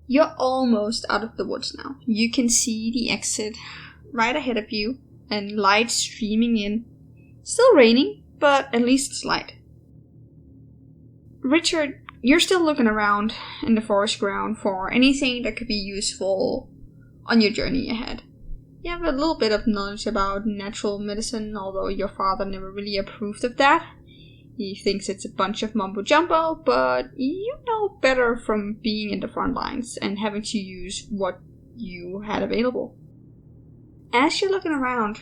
You're almost out of the woods now. You can see the exit right ahead of you, and light streaming in. Still raining, but at least it's light. Richard, you're still looking around in the forest ground for anything that could be useful on your journey ahead. You have a little bit of knowledge about natural medicine, although your father never really approved of that. He thinks it's a bunch of mumbo-jumbo, but you know better from being in the front lines and having to use what you had available. As you're looking around,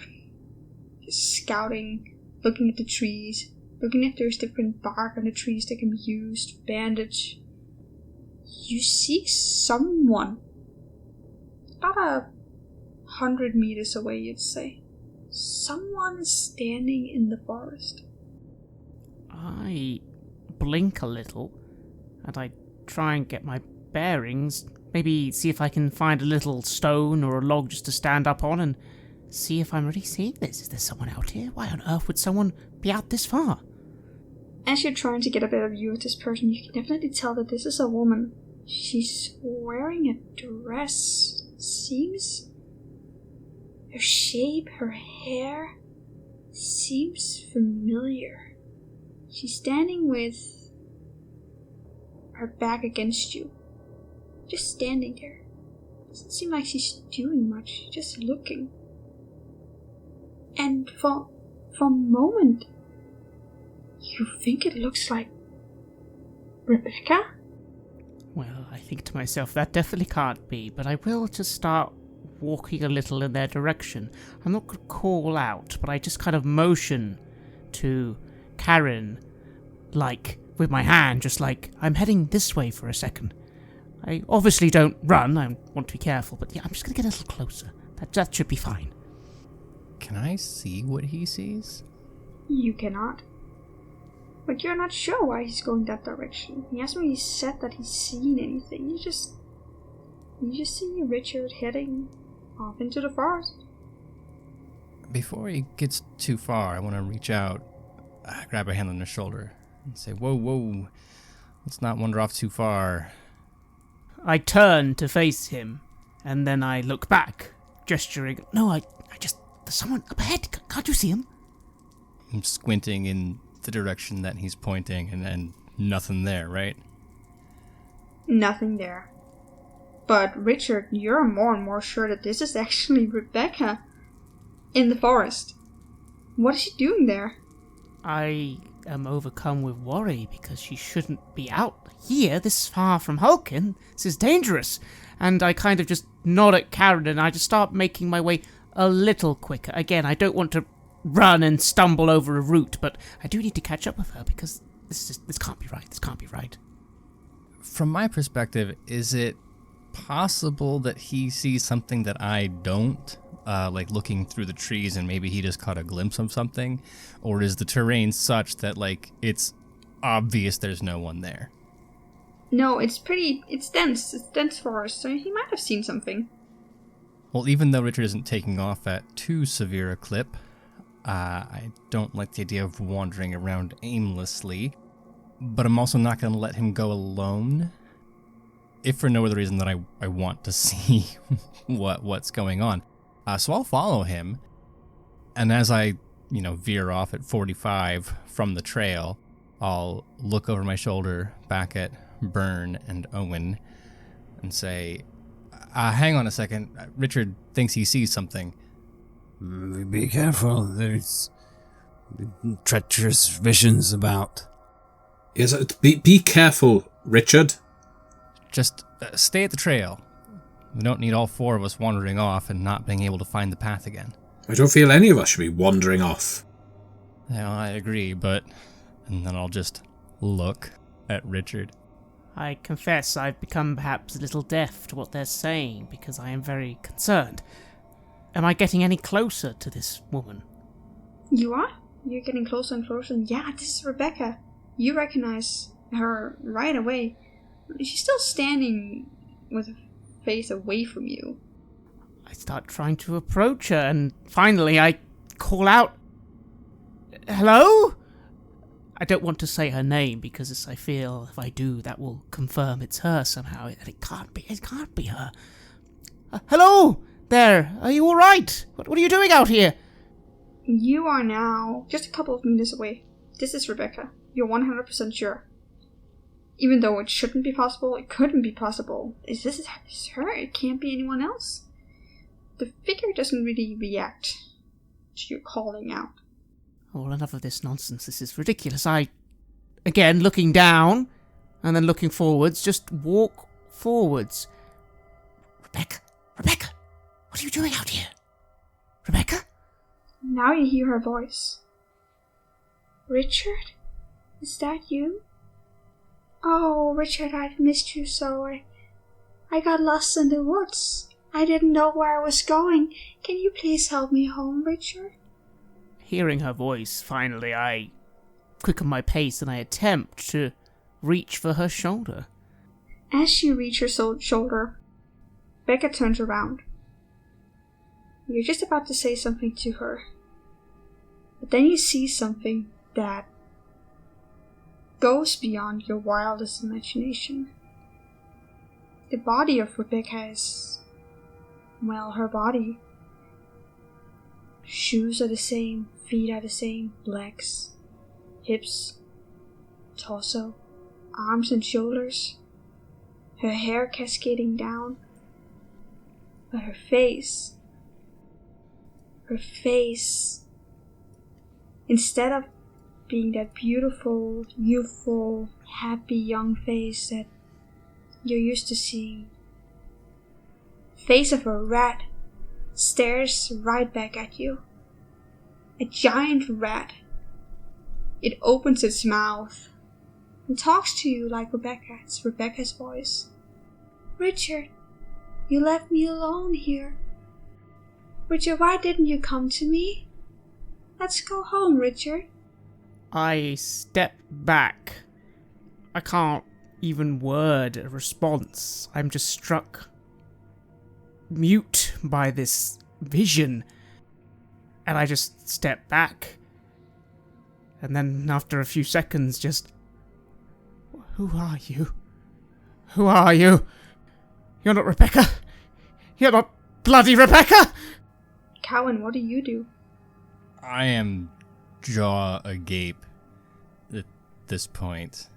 just scouting, looking at the trees, looking if there's different bark on the trees that can be used, bandage, you see someone about 100 meters away, you'd say. Someone is standing in the forest. I blink a little, and I try and get my bearings. Maybe see if I can find a little stone or a log just to stand up on and see if I'm really seeing this. Is there someone out here? Why on earth would someone be out this far? As you're trying to get a better view of this person, you can definitely tell that this is a woman. She's wearing a dress. Seems... her shape, her hair, seems familiar. She's standing with her back against you. Just standing there. Doesn't seem like she's doing much, just looking. And for a moment, you think it looks like Rebecca? Well, I think to myself, that definitely can't be, but I will just start walking a little in their direction. I'm not going to call out, but I just kind of motion to Karen, like, with my hand, just like, I'm heading this way for a second. I obviously don't run, I want to be careful, but yeah, I'm just going to get a little closer. That should be fine. Can I see what he sees? You cannot. But you're not sure why he's going that direction. He hasn't really said that he's seen anything. You just see Richard heading off into the forest. Before he gets too far, I want to reach out, grab a hand on his shoulder, and say, whoa, let's not wander off too far. I turn to face him, and then I look back, gesturing. No, I just... there's someone up ahead. Can't you see him? I'm squinting in the direction that he's pointing, and nothing there, right? Nothing there. But Richard, you're more and more sure that this is actually Rebecca in the forest. What is she doing there? I am overcome with worry because she shouldn't be out here this far from Hulkin. This is dangerous. And I kind of just nod at Karen and I just start making my way a little quicker. Again, I don't want to run and stumble over a root, but I do need to catch up with her because this can't be right. This can't be right. From my perspective, is it possible that he sees something that I don't? Like looking through the trees and maybe he just caught a glimpse of something? Or is the terrain such that, like, it's obvious there's no one there? No, it's dense. It's dense forest, so he might have seen something. Well, even though Richard isn't taking off at too severe a clip, I don't like the idea of wandering around aimlessly, but I'm also not going to let him go alone, if for no other reason than I want to see what's going on. So I'll follow him, and as I, veer off at 45 from the trail, I'll look over my shoulder back at Byrne and Owen and say, hang on a second, Richard thinks he sees something. Be careful, there's treacherous visions about. Yes, be careful, Richard. Just stay at the trail. We don't need all four of us wandering off and not being able to find the path again. I don't feel any of us should be wandering off. Yeah, I agree, but... And then I'll just look at Richard. I confess I've become perhaps a little deaf to what they're saying because I am very concerned. Am I getting any closer to this woman? You are? You're getting closer and closer. Yeah, this is Rebecca. You recognize her right away. She's still standing with her face away from you. I start trying to approach her, and finally I call out, "Hello?" I don't want to say her name because I feel if I do, that will confirm it's her somehow. And it can't be her. Hello there, are you alright? What are you doing out here? You are now just a couple of meters away. This is Rebecca. You're 100% sure. Even though it shouldn't be possible, it couldn't be possible. Is this her? It can't be anyone else. The figure doesn't really react to your calling out. Oh, well, enough of this nonsense. This is ridiculous. Again, looking down, and then looking forwards, just walk forwards. Rebecca, what are you doing out here? Rebecca? Now you hear her voice. Richard? Is that you? Oh, Richard, I've missed you so. I got lost in the woods. I didn't know where I was going. Can you please help me home, Richard? Hearing her voice, finally, I quicken my pace and I attempt to reach for her shoulder. As you reach her shoulder, Becca turns around. You're just about to say something to her. But then you see something that goes beyond your wildest imagination. The body of Rebecca is, well, her body. Shoes are the same, feet are the same, legs, hips, torso, arms and shoulders, her hair cascading down. But her face, instead of being that beautiful, youthful, happy young face that you're used to seeing, face of a rat stares right back at you. A giant rat. It opens its mouth and talks to you like Rebecca. It's Rebecca's voice. Richard, you left me alone here. Richard, why didn't you come to me? Let's go home, Richard. I step back. I can't even word a response. I'm just struck mute by this vision. And I just step back. And then after a few seconds, just... Who are you? Who are you? You're not Rebecca. You're not bloody Rebecca! Cowan, what do you do? I am jaw agape at this point.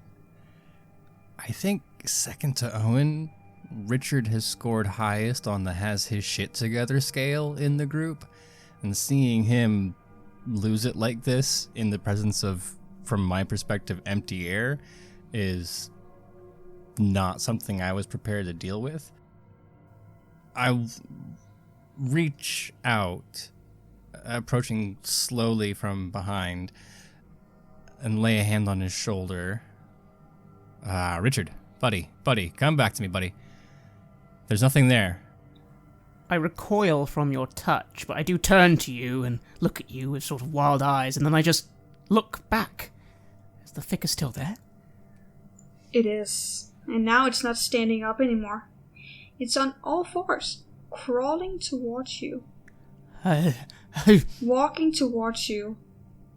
I think second to Owen, Richard has scored highest on the has his shit together scale in the group, and seeing him lose it like this in the presence of, from my perspective, empty air is not something I was prepared to deal with. I reach out, approaching slowly from behind, and lay a hand on his shoulder. Richard, buddy, come back to me, buddy. There's nothing there. I recoil from your touch, but I do turn to you and look at you with sort of wild eyes, and then I just look back. Is the figure still there? It is. And now it's not standing up anymore. It's on all fours, crawling towards you. Walking towards you.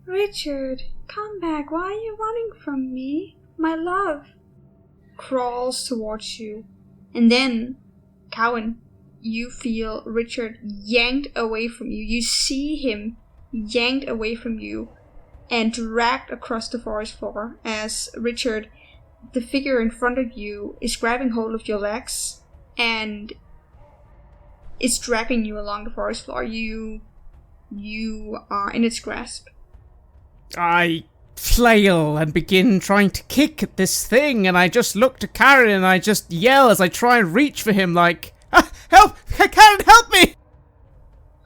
Richard, come back. Why are you running from me? My love. Crawls towards you. And then, Cowan, you feel Richard yanked away from you. You see him yanked away from you and dragged across the forest floor as Richard, the figure in front of you, is grabbing hold of your legs and is dragging you along the forest floor. You are in its grasp. I flail and begin trying to kick at this thing, and I just look to Karen and I just yell as I try and reach for him like, help! Karen, help me!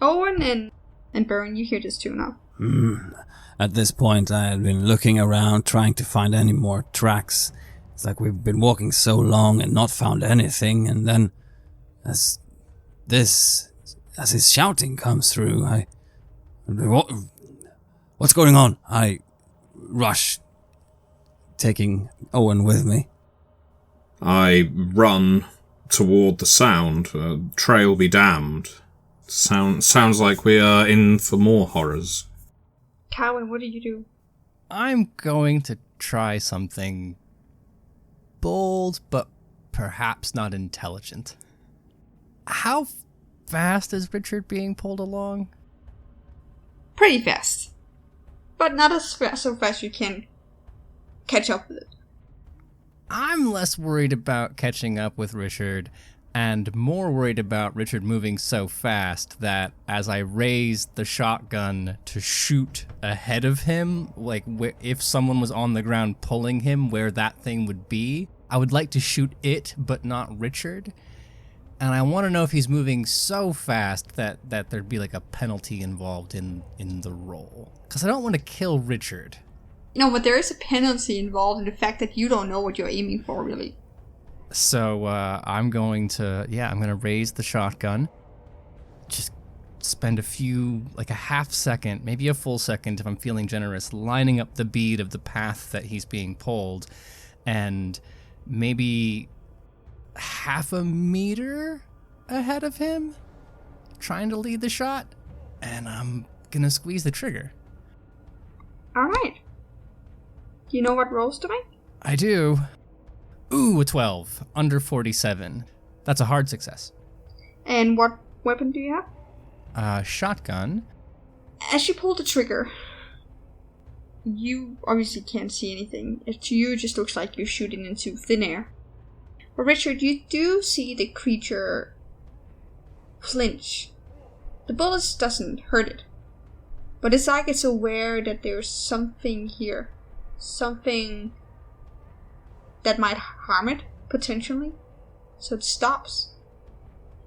Owen and Baron, you hear this too now. At this point, I had been looking around, trying to find any more tracks. It's like we've been walking so long and not found anything, and then as his shouting comes through, what's going on? I rush, taking Owen with me. I run toward the sound. Trail be damned. Sounds like we are in for more horrors. Cowan, what do you do? I'm going to try something bold, but perhaps not intelligent. How fast is Richard being pulled along? Pretty fast. But not as fast, so fast you can catch up with it. I'm less worried about catching up with Richard and more worried about Richard moving so fast that as I raise the shotgun to shoot ahead of him, like if someone was on the ground pulling him where that thing would be, I would like to shoot it but not Richard. And I want to know if he's moving so fast that there'd be like a penalty involved in the roll. Because I don't want to kill Richard. No, but there is a penalty involved in the fact that you don't know what you're aiming for, really. So I'm going to raise the shotgun. Just spend a half second, maybe a full second if I'm feeling generous, lining up the bead of the path that he's being pulled. And maybe half a meter ahead of him, trying to lead the shot. And I'm going to squeeze the trigger. Alright. Do you know what rolls to make? I do. Ooh, a 12. Under 47. That's a hard success. And what weapon do you have? Shotgun. As you pull the trigger, you obviously can't see anything. To you, it just looks like you're shooting into thin air. But Richard, you do see the creature flinch. The bullet doesn't hurt it. But it's like it's aware that there's something here. Something that might harm it, potentially. So it stops.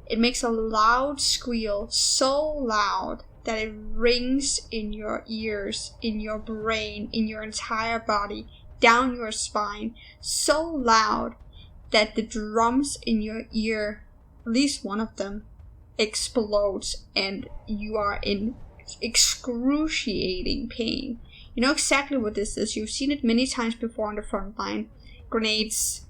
It makes a loud squeal, so loud that it rings in your ears, in your brain, in your entire body, down your spine. So loud that the drums in your ear, at least one of them, explodes and you are in excruciating pain. You know exactly what this is. You've seen it many times before on the front line. Grenades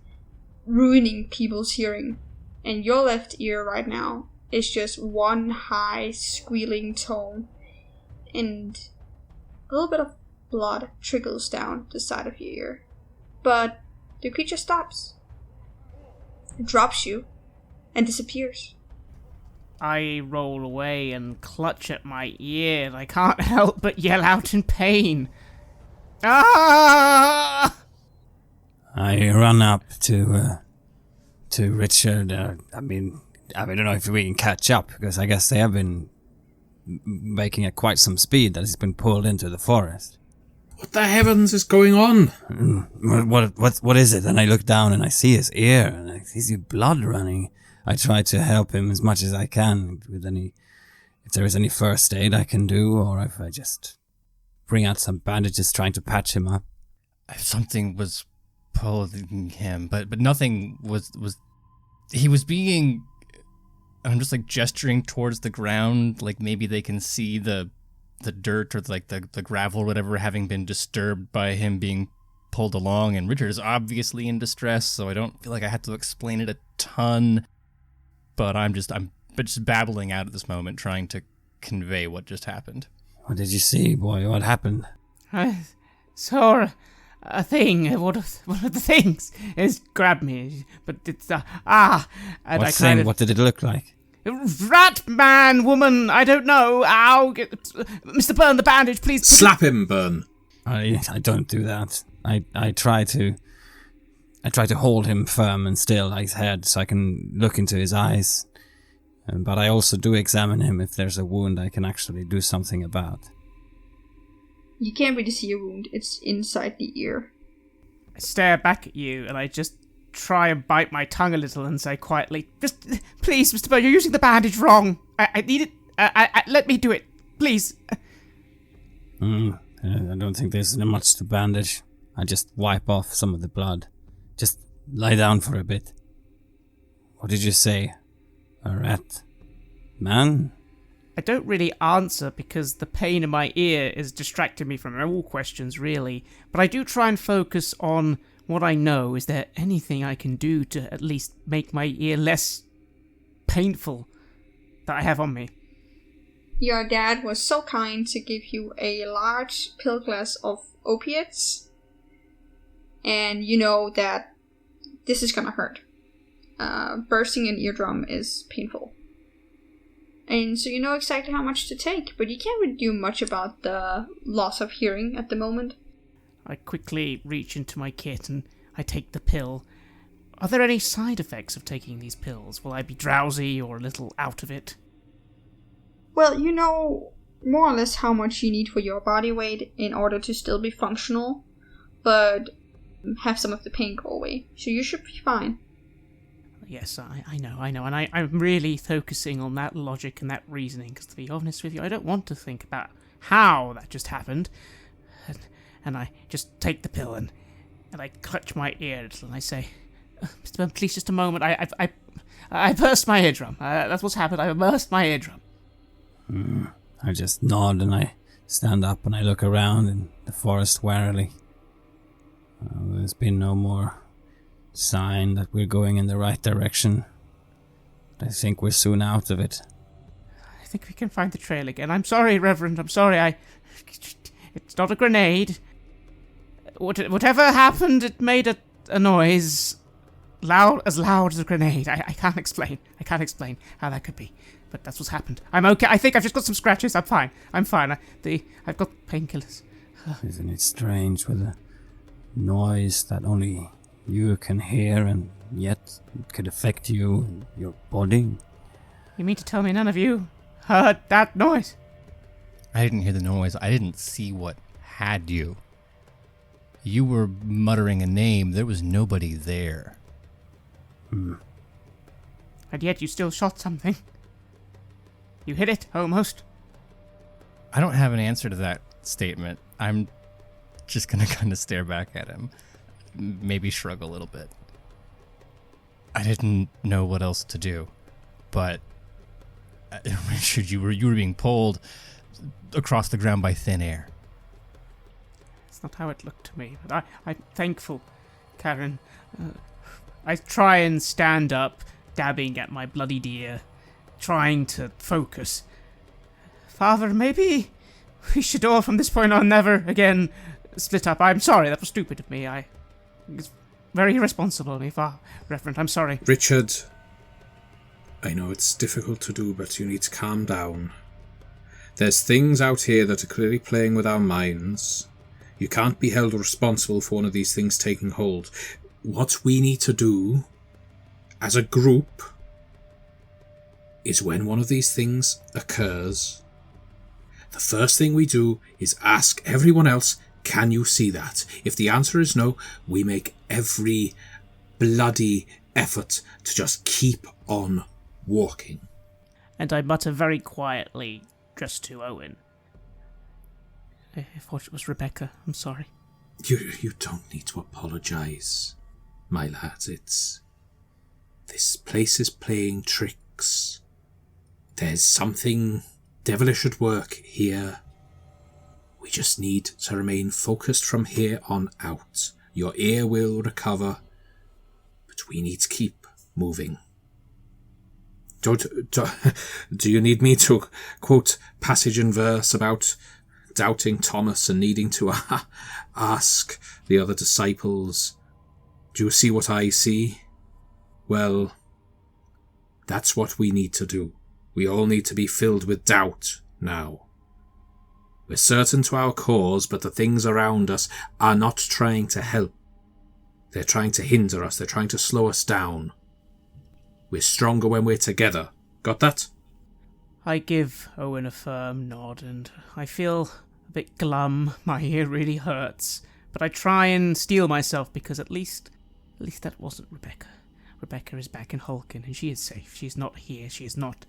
ruining people's hearing. And your left ear right now is just one high squealing tone. And a little bit of blood trickles down the side of your ear. But the creature stops. It drops you and disappears. I roll away and clutch at my ear, and I can't help but yell out in pain. Ah! I run up to Richard. I don't know if we can catch up, because I guess they have been making at quite some speed that he's been pulled into the forest. What the heavens is going on? What is it? And I look down and I see his ear, and I see blood running. I try to help him as much as I can with if there is any first aid I can do, or if I just bring out some bandages trying to patch him up. Something was pulling him, but nothing was. He was being. I'm just like gesturing towards the ground, like maybe they can see the dirt or like the gravel or whatever having been disturbed by him being pulled along. And Richard is obviously in distress, so I don't feel like I have to explain it a ton. But I'm just babbling out at this moment, trying to convey what just happened. What did you see, boy? What happened? I saw a thing. One of the things is grabbed me, but it's and what I thing? kind of. What did it look like? Rat, man, woman, I don't know. Ow! Mr. Byrne, the bandage, please. Slap him, Byrne. I don't do that. I try to hold him firm and still, like his head, so I can look into his eyes. But I also do examine him if there's a wound I can actually do something about. You can't really see a wound. It's inside the ear. I stare back at you, and I just try and bite my tongue a little and say quietly, "Just, please, Mr. Byrne, you're using the bandage wrong. I need it. Let me do it, please." I don't think there's much to bandage. I just wipe off some of the blood. Just lie down for a bit. What did you say? A rat? Man? I don't really answer because the pain in my ear is distracting me from all questions, really. But I do try and focus on what I know. Is there anything I can do to at least make my ear less painful that I have on me? Your dad was so kind to give you a large pill glass of opiates, and you know that this is gonna hurt. Bursting an eardrum is painful. And so you know exactly how much to take, but you can't really do much about the loss of hearing at the moment. I quickly reach into my kit and I take the pill. Are there any side effects of taking these pills? Will I be drowsy or a little out of it? Well, you know more or less how much you need for your body weight in order to still be functional, but have some of the pain go away. So you should be fine. Yes, I know, and I'm really focusing on that logic and that reasoning, because to be honest with you, I don't want to think about how that just happened. And I just take the pill and I clutch my ear a little and I say, Mr. Byrne, please, just a moment. I burst my eardrum. That's what's happened. I burst my eardrum. I just nod and I stand up and I look around in the forest warily. There's been no more sign that we're going in the right direction. I think we're soon out of it. I think we can find the trail again. I'm sorry, Reverend. I'm sorry. It's not a grenade. Whatever happened, it made a noise loud as a grenade. I can't explain. I can't explain how that could be. But that's what's happened. I'm okay. I think I've just got some scratches. I'm fine. I've got painkillers. Isn't it strange with a noise that only you can hear and yet it could affect you and your body? You mean to tell me none of you heard that noise? I didn't hear the noise. I didn't see what had you. You were muttering a name. There was nobody there. And yet you still shot something. You hit it, almost. I don't have an answer to that statement. I'm just gonna kind of stare back at him. Maybe shrug a little bit. I didn't know what else to do. But Richard, you were being pulled across the ground by thin air. It's not how it looked to me, but I'm thankful, Karen. I try and stand up, dabbing at my bloodied ear, trying to focus. Father, maybe we should all from this point on never again split up. I'm sorry, that was stupid of me. It's very irresponsible of me, Reverend. I'm sorry. Richard, I know it's difficult to do, but you need to calm down. There's things out here that are clearly playing with our minds. You can't be held responsible for one of these things taking hold. What we need to do, as a group, is when one of these things occurs, the first thing we do is ask everyone else, can you see that? If the answer is no, we make every bloody effort to just keep on walking. And I mutter very quietly, just to Owen. I thought it was Rebecca. I'm sorry. You don't need to apologise, my lads. This place is playing tricks. There's something devilish at work here. We just need to remain focused from here on out. Your ear will recover, but we need to keep moving. Do you need me to quote passage and verse about doubting Thomas and needing to ask the other disciples, do you see what I see? Well, that's what we need to do. We all need to be filled with doubt now. We're certain to our cause, but the things around us are not trying to help. They're trying to hinder us. They're trying to slow us down. We're stronger when we're together. Got that? I give Owen a firm nod, and I feel a bit glum. My ear really hurts. But I try and steel myself, because at least that wasn't Rebecca. Rebecca is back in Hulkin, and she is safe. She's not here. She is not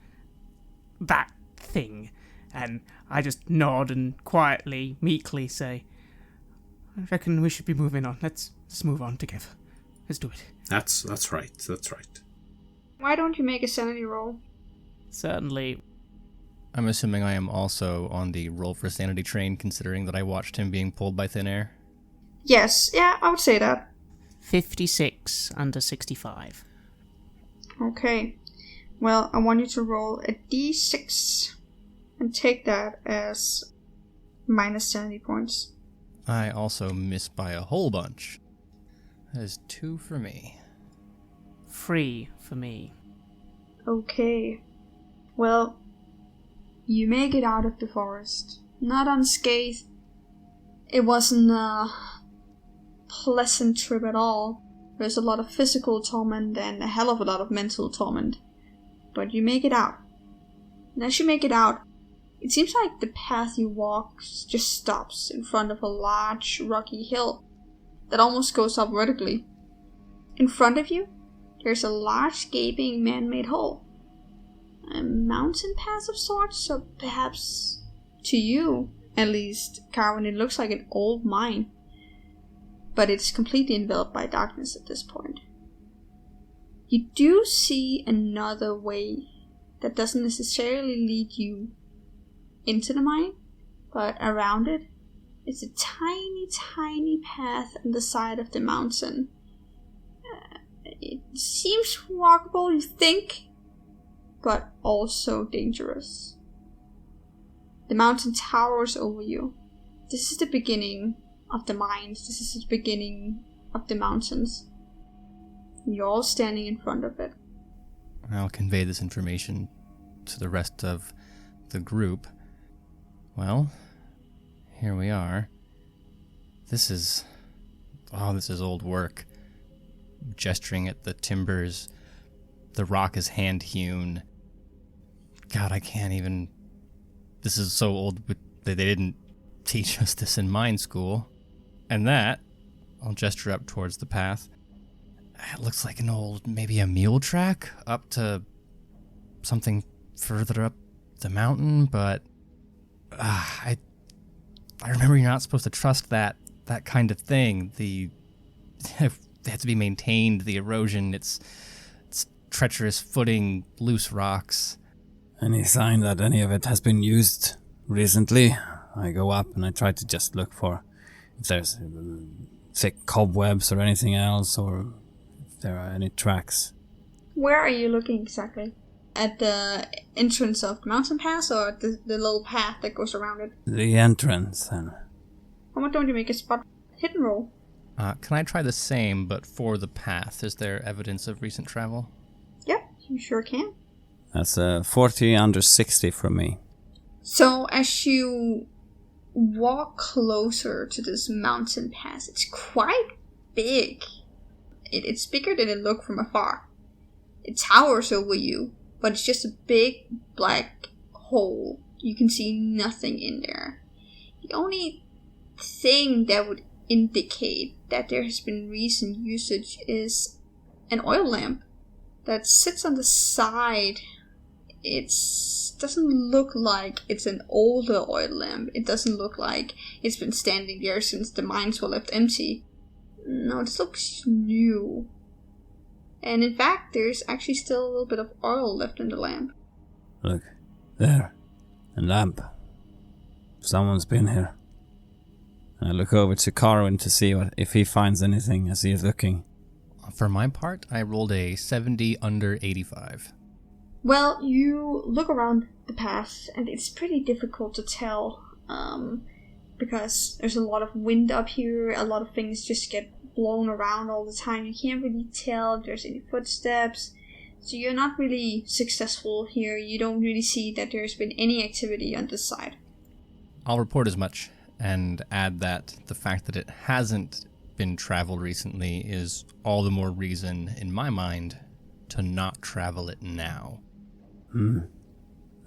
that thing. And I just nod and quietly, meekly say, I reckon we should be moving on. Let's move on together. Let's do it. That's right. That's right. Why don't you make a sanity roll? Certainly. I'm assuming I am also on the roll for sanity train, considering that I watched him being pulled by thin air. Yes, yeah, I would say that. 56 under 65. Okay. Well, I want you to roll a d6 and take that as minus sanity points. I also miss by a whole bunch. That is 2 for me. 3 for me. Okay. Well, you make it out of the forest. Not unscathed. It wasn't a pleasant trip at all. There's a lot of physical torment and a hell of a lot of mental torment. But you make it out. And as you make it out, it seems like the path you walk just stops in front of a large rocky hill that almost goes up vertically. In front of you, there's a large gaping man-made hole. A mountain pass of sorts, or perhaps, to you at least, Carwin, it looks like an old mine. But it's completely enveloped by darkness at this point. You do see another way that doesn't necessarily lead you into the mine, but around it. It's a tiny, tiny path on the side of the mountain. It seems walkable, you think, but also dangerous. The mountain towers over you. This is the beginning of the mines. This is the beginning of the mountains. You're all standing in front of it. I'll convey this information to the rest of the group. Well, here we are. This is old work. Gesturing at the timbers. The rock is hand-hewn. God, I can't even... This is so old that they didn't teach us this in mine school. And that, I'll gesture up towards the path. It looks like an old, maybe a mule track up to something further up the mountain, but I remember you're not supposed to trust that kind of thing. They have to be maintained, the erosion, it's treacherous footing, loose rocks. Any sign that any of it has been used recently? I go up and I try to just look for if there's thick cobwebs or anything else, or if there are any tracks. Where are you looking exactly? At the entrance of the mountain pass, or at the little path that goes around it? The entrance, then. Why don't you make a spot hidden roll? Can I try the same, but for the path? Is there evidence of recent travel? Yep, you sure can. That's 40 under 60 from me. So as you walk closer to this mountain pass, it's quite big. It's bigger than it looked from afar. It towers over you, but it's just a big black hole. You can see nothing in there. The only thing that would indicate that there has been recent usage is an oil lamp that sits on the side. It doesn't look like it's an older oil lamp. It doesn't look like it's been standing there since the mines were left empty. No, this looks new. And in fact, there's actually still a little bit of oil left in the lamp. Look, there. A lamp. Someone's been here. I look over to Carwin to see if he finds anything as he is looking. For my part, I rolled a 70 under 85. Well, you look around the path, and it's pretty difficult to tell, because there's a lot of wind up here, a lot of things just get blown around all the time. You can't really tell if there's any footsteps, so you're not really successful here. You don't really see that there's been any activity on this side. I'll report as much, and add that the fact that it hasn't been traveled recently is all the more reason, in my mind, to not travel it now. And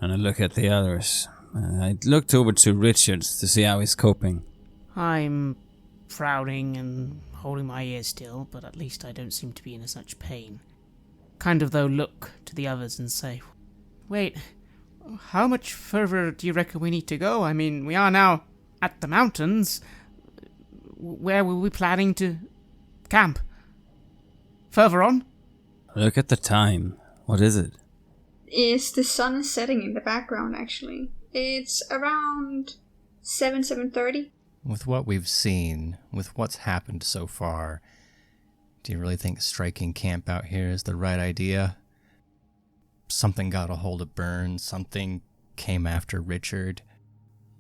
I look at the others. I looked over to Richards to see how he's coping. I'm frowning and holding my ear still, but at least I don't seem to be in as much pain. Kind of, though, look to the others and say, wait, how much further do you reckon we need to go? I mean, we are now at the mountains. Where were we planning to camp? Further on? Look at the time. What is it? The sun is setting in the background, actually. It's around 7:30. With what we've seen, with what's happened so far, do you really think striking camp out here is the right idea? Something got a hold of Burns, something came after Richard.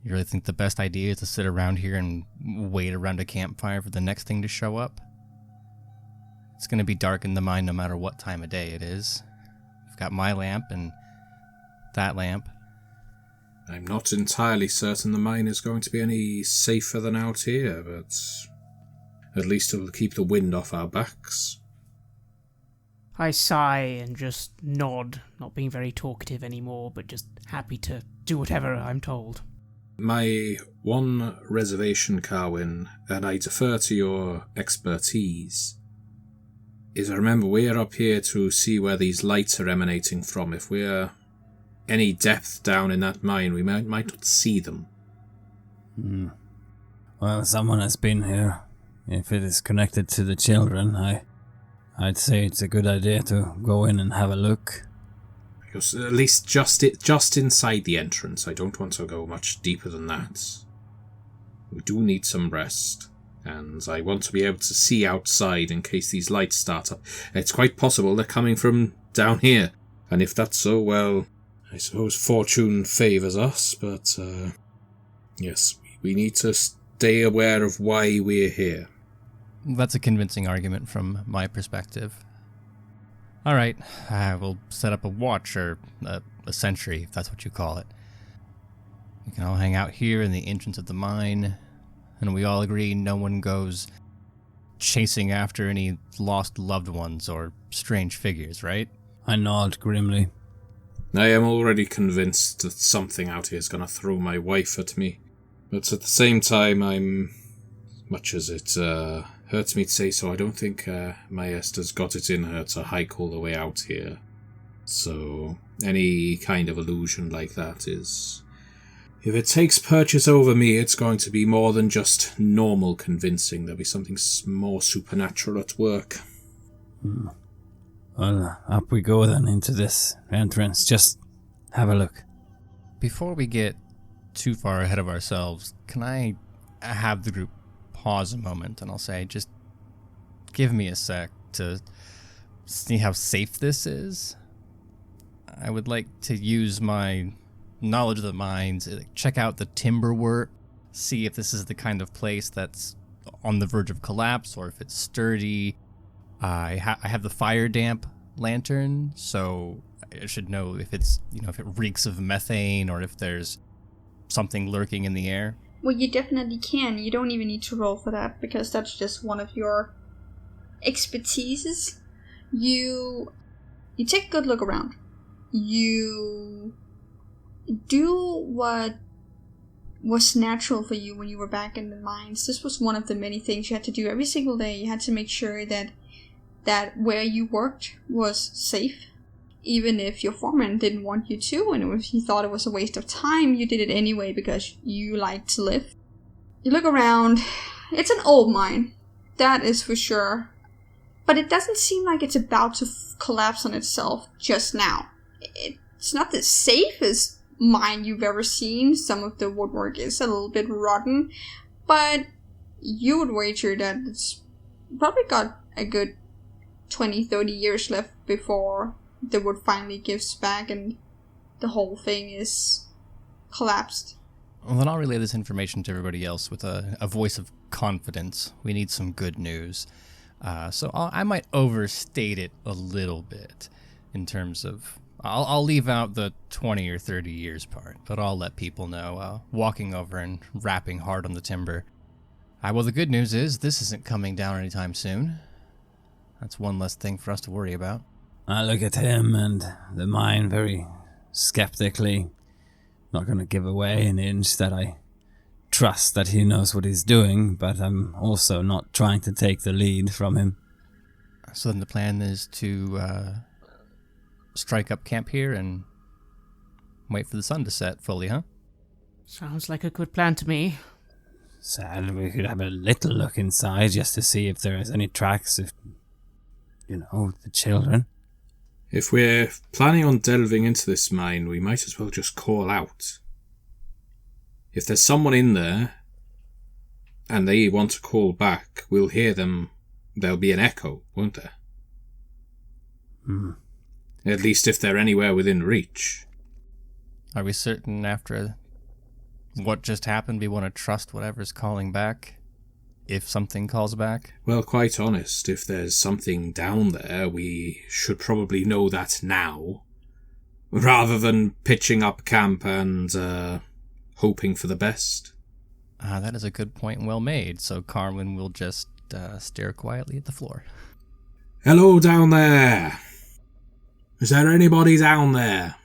You really think the best idea is to sit around here and wait around a campfire for the next thing to show up? It's going to be dark in the mine no matter what time of day it is. I've got my lamp and that lamp. I'm not entirely certain the mine is going to be any safer than out here, but at least it will keep the wind off our backs. I sigh and just nod, not being very talkative anymore, but just happy to do whatever I'm told. My one reservation, Carwin, and I defer to your expertise, is I remember we're up here to see where these lights are emanating from. If we're any depth down in that mine, we might not see them. Well, someone has been here. If it is connected to the children, I'd say it's a good idea to go in and have a look. Because at least just inside the entrance. I don't want to go much deeper than that. We do need some rest, and I want to be able to see outside in case these lights start up. It's quite possible they're coming from down here, and if that's so, well, I suppose fortune favours us, but yes, we need to stay aware of why we're here. That's a convincing argument from my perspective. Alright, we'll set up a watch, or a sentry, if that's what you call it. We can all hang out here in the entrance of the mine, and we all agree no one goes chasing after any lost loved ones or strange figures, right? I nod grimly. I am already convinced that something out here is going to throw my wife at me. But at the same time, much as it hurts me to say so, I don't think my Esther's got it in her to hike all the way out here. So any kind of illusion like that is... If it takes purchase over me, it's going to be more than just normal convincing. There'll be something more supernatural at work. Well, up we go then into this entrance. Just have a look. Before we get too far ahead of ourselves, can I have the group pause a moment, and I'll say, just give me a sec to see how safe this is. I would like to use my knowledge of the mines, check out the timber work, see if this is the kind of place that's on the verge of collapse, or if it's sturdy. I have the fire damp lantern, so I should know if it's, if it reeks of methane, or if there's something lurking in the air. Well, you definitely can. You don't even need to roll for that, because that's just one of your expertises. You take a good look around. You do what was natural for you when you were back in the mines. This was one of the many things you had to do every single day. You had to make sure that where you worked was safe. Even if your foreman didn't want you to, and if he thought it was a waste of time, you did it anyway because you like to live. You look around. It's an old mine. That is for sure. But it doesn't seem like it's about to collapse on itself just now. It's not the safest mine you've ever seen. Some of the woodwork is a little bit rotten. But you would wager that it's probably got a good 20-30 years left before the wood finally gives back and the whole thing is collapsed. Well, then I'll relay this information to everybody else with a voice of confidence. We need some good news. So I might overstate it a little bit in terms of... I'll leave out the 20 or 30 years part, but I'll let people know, walking over and rapping hard on the timber. Well, the good news is this isn't coming down anytime soon. That's one less thing for us to worry about. I look at him and the mine very skeptically. Not going to give away an inch that I trust that he knows what he's doing, but I'm also not trying to take the lead from him. So then the plan is to strike up camp here and wait for the sun to set fully, huh? Sounds like a good plan to me. Sad we could have a little look inside just to see if there is any tracks of, the children. If we're planning on delving into this mine, we might as well just call out. If there's someone in there, and they want to call back, we'll hear them. There'll be an echo, won't there? At least if they're anywhere within reach. Are we certain after what just happened, we want to trust whatever's calling back, if something calls back? Well, quite honest, if there's something down there, we should probably know that now, rather than pitching up camp and hoping for the best. That is a good point and well made, so Carwin will just stare quietly at the floor. Hello down there! Is there anybody down there?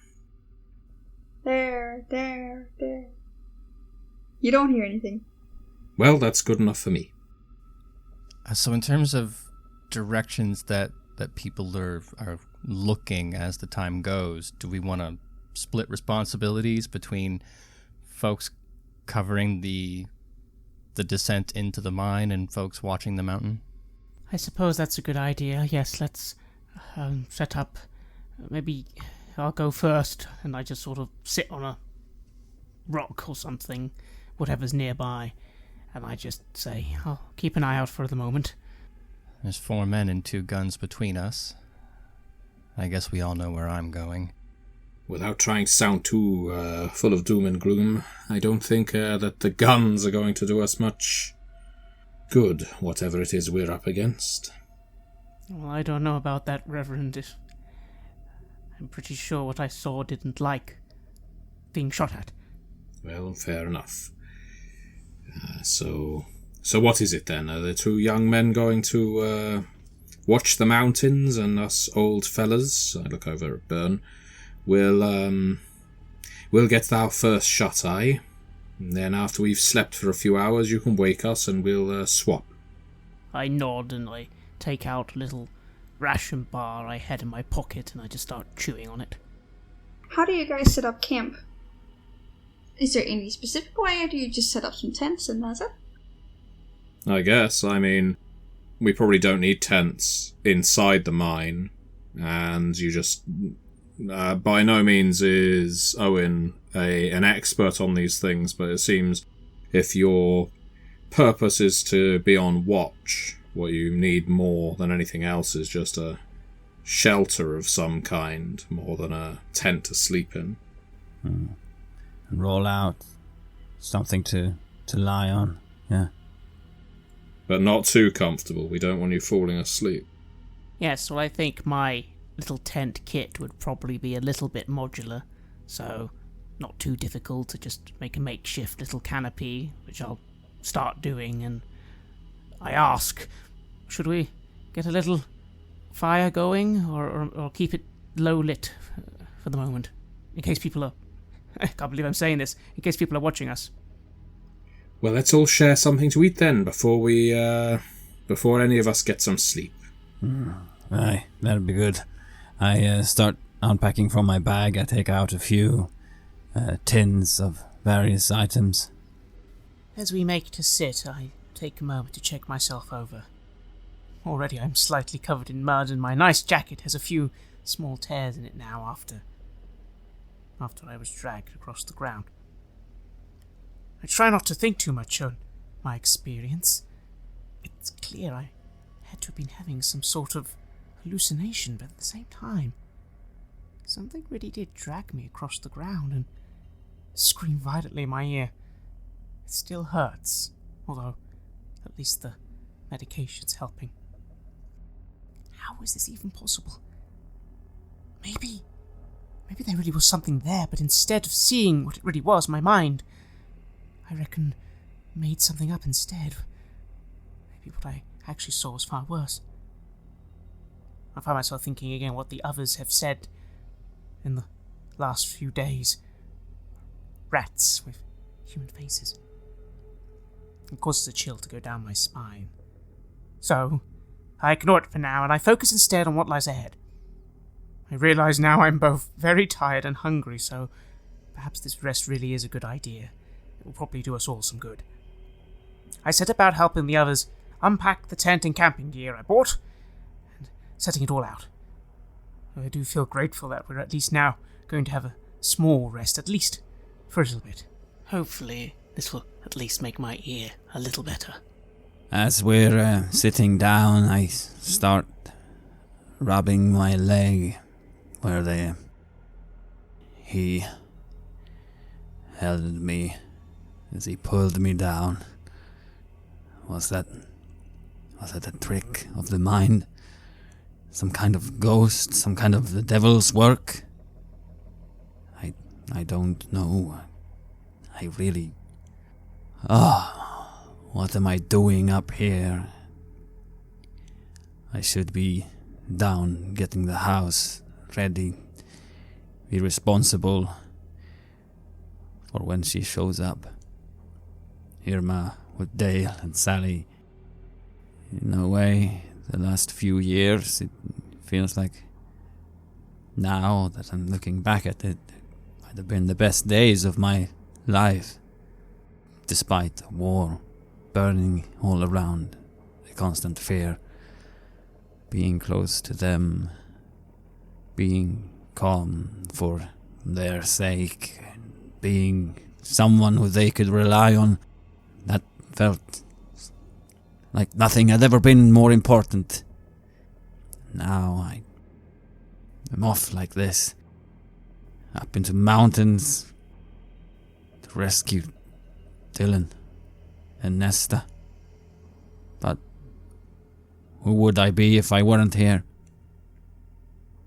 There. You don't hear anything. Well, that's good enough for me. So in terms of directions that people are looking as the time goes, do we want to split responsibilities between folks covering the descent into the mine and folks watching the mountain? I suppose that's a good idea. Yes, let's set up. Maybe I'll go first, and I just sort of sit on a rock or something, whatever's nearby, and I just say, I'll keep an eye out for the moment. There's 4 men and 2 guns between us. I guess we all know where I'm going. Without trying to sound too full of doom and gloom, I don't think that the guns are going to do us much good, whatever it is we're up against. Well, I don't know about that, Reverend. I'm pretty sure what I saw didn't like being shot at. Well, fair enough. So what is it then? Are the 2 young men going to watch the mountains, and us old fellas, I look over at Byrne, we'll get our first shut-eye, and then after we've slept for a few hours you can wake us and we'll swap. I nod and I take out a little ration bar I had in my pocket and I just start chewing on it. How do you guys set up camp? Is there any specific way, or do you just set up some tents and that's it? I guess. I mean, we probably don't need tents inside the mine, and you just... by no means is Owen an expert on these things, but it seems if your purpose is to be on watch, what you need more than anything else is just a shelter of some kind, more than a tent to sleep in. And roll out something to lie on, yeah. But not too comfortable. We don't want you falling asleep. Yes, well, I think my little tent kit would probably be a little bit modular, so not too difficult to just make a makeshift little canopy, which I'll start doing, and I ask, should we get a little fire going, or keep it low lit for the moment, in case people are... I can't believe I'm saying this, in case people are watching us. Well, let's all share something to eat then, before any of us get some sleep. Aye, that'd be good. I start unpacking from my bag. I take out a few tins of various items. As we make to sit, I take a moment to check myself over. Already I'm slightly covered in mud, and my nice jacket has a few small tears in it now after I was dragged across the ground. I try not to think too much on my experience. It's clear I had to have been having some sort of hallucination, but at the same time, something really did drag me across the ground and scream violently in my ear. It still hurts, although at least the medication's helping. How is this even possible? Maybe there really was something there, but instead of seeing what it really was, my mind, I reckon, made something up instead. Maybe what I actually saw was far worse. I find myself thinking again what the others have said in the last few days. Rats with human faces. It causes a chill to go down my spine. So, I ignore it for now, and I focus instead on what lies ahead. I realise now I'm both very tired and hungry, so perhaps this rest really is a good idea. It will probably do us all some good. I set about helping the others unpack the tent and camping gear I bought, and setting it all out. I do feel grateful that we're at least now going to have a small rest, at least for a little bit. Hopefully, this will at least make my ear a little better. As we're sitting down, I start rubbing my leg where he held me as he pulled me down. Was that a trick of the mind? Some kind of ghost? Some kind of the devil's work? I don't know. I really... what am I doing up here? I should be down getting the house ready. Be responsible for when she shows up. Irma with Dale and Sally. In a way, the last few years, it feels like now that I'm looking back at it, might have been the best days of my life. Despite the war burning all around, the constant fear, being close to them, being calm for their sake, being someone who they could rely on, that felt like nothing had ever been more important. Now I'm off like this, up into mountains, to rescue Dylan and Nesta. But who would I be if I weren't here?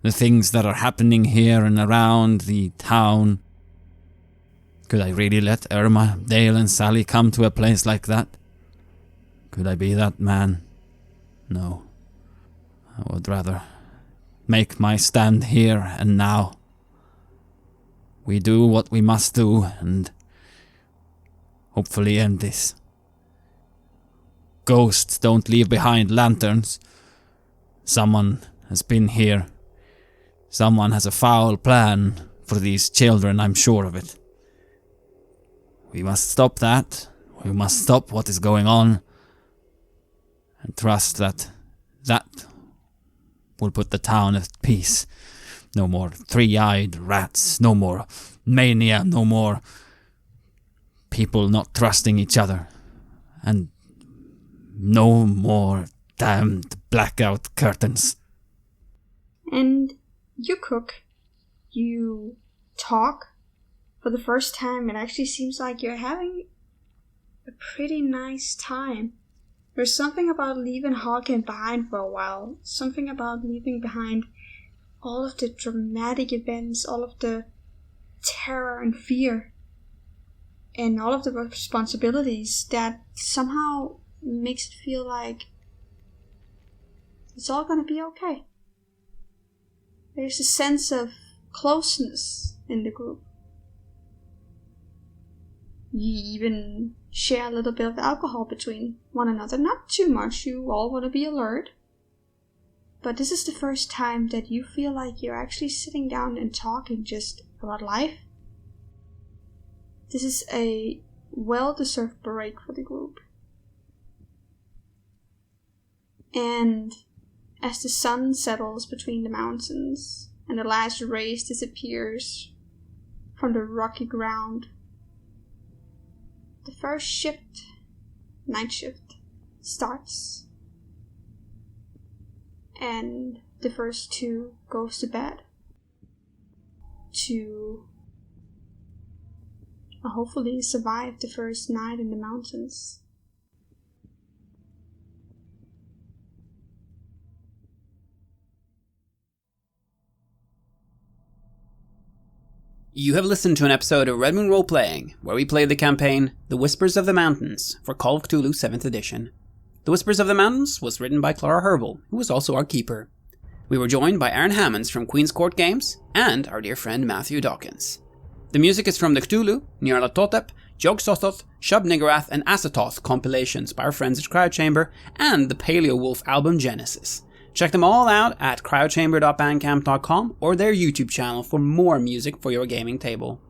The things that are happening here and around the town. Could I really let Irma, Dale and Sally come to a place like that? Could I be that man? No. I would rather make my stand here and now. We do what we must do and hopefully end this. Ghosts don't leave behind lanterns. Someone has been here. Someone has a foul plan for these children, I'm sure of it. We must stop that. We must stop what is going on. And trust that will put the town at peace. No more three-eyed rats. No more mania. No more people not trusting each other. And no more damned blackout curtains. And you cook. You talk. For the first time, it actually seems like you're having a pretty nice time. There's something about leaving Hawken behind for a while. Something about leaving behind all of the dramatic events, all of the terror and fear, and all of the responsibilities that somehow makes it feel like it's all gonna be okay. There's a sense of closeness in the group. You even share a little bit of alcohol between one another. Not too much, you all want to be alert. But this is the first time that you feel like you're actually sitting down and talking just about life. This is a well-deserved break for the group. And as the sun settles between the mountains and the last rays disappears from the rocky ground, the first shift, night shift, starts. And the first two goes to bed to hopefully survive the first night in the mountains. You have listened to an episode of Red Moon Role Playing, where we played the campaign The Whispers of the Mountains for Call of Cthulhu 7th edition. The Whispers of the Mountains was written by Clara Herbal, who was also our keeper. We were joined by Aaron Hammonds from Queen's Court Games, and our dear friend Matthew Dawkins. The music is from the Cthulhu, Nyarlathotep, Jog-Sothoth, Shub-Niggurath, and Azathoth compilations by our friends at Cryochamber, and the Paleo Wolf album Genesis. Check them all out at cryochamber.bandcamp.com or their YouTube channel for more music for your gaming table.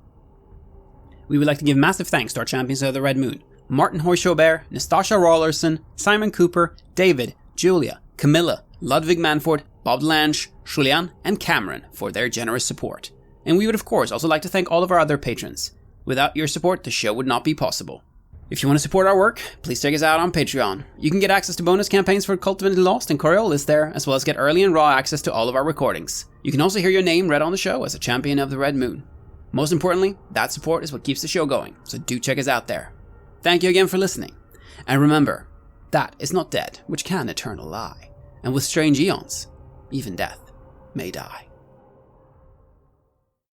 We would like to give massive thanks to our champions of the Red Moon: Martin Heuschober, Nastasia Raulerson, Simon Cooper, David, Julia, Camilla, Ludwig Manford, Bob Lange, Julián, and Cameron for their generous support. And we would of course also like to thank all of our other patrons. Without your support, the show would not be possible. If you want to support our work, please check us out on Patreon. You can get access to bonus campaigns for Cult of the Lost and Coriolis there, as well as get early and raw access to all of our recordings. You can also hear your name read on the show as a champion of the Red Moon. Most importantly, that support is what keeps the show going, so do check us out there. thank you again for listening. And remember, that is not dead which can eternal lie, and with strange eons, even death may die.